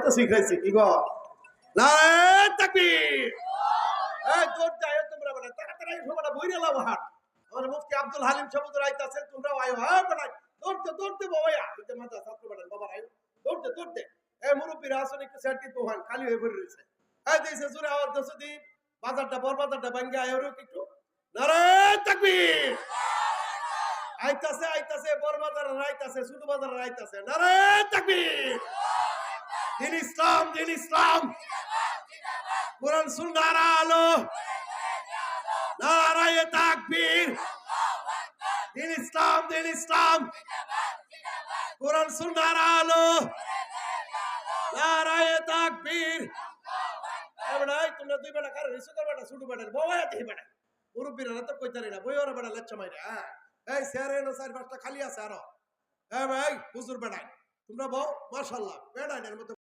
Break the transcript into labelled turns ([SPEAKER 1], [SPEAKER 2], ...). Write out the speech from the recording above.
[SPEAKER 1] তো শিখাইছি কি গো নারায়ে তাকবীর এই দৌড় যাও তোমরা বড় তাড়াতাড়ি সবাই বইরে লাও হাট আমার মুফতি আব্দুল হালিম সাহেব আইতাছেন তোমরা আইও হ্যাঁ বড় দৌড়তে বাবায়া এই যে মাথা ছাত্র বড় বাবা আইও দৌড়তে এই মুরব্বিরা আসলে একটু সেটি তোহান খালি হয়ে পড়ে রইছে এই দিছে জোরে আওয়াজ দছে দি বাজারটা বড় বাজারটা ভাঙ্গা আইও একটু নারায়ে তাকবীর আইতাছে বড় বাজার আইতাছে ছোট বাজার আইতাছে নারায়ে তাকবীর দিন ইসলাম কোরআন সুন্নাহর আলো নারায়ে তাকবীর দিন ইসলাম কোরআন সুন্নাহর আলো নারায়ে তাকবীর এবড়াই তোমরা দুই বেটা কারে রিসু করবেটা ছোট বেটার বওয়া দেই বেটা মুরব্বিরা তো কইতারি না বইওরা বেটা লেচ্চা মাইরা এই স্যার এনো চার পাঁচটা খালি আছে আরো ভাই হুজুর বেটাই তোমরা বউ মাশাআল্লাহ বেটাইনের মতো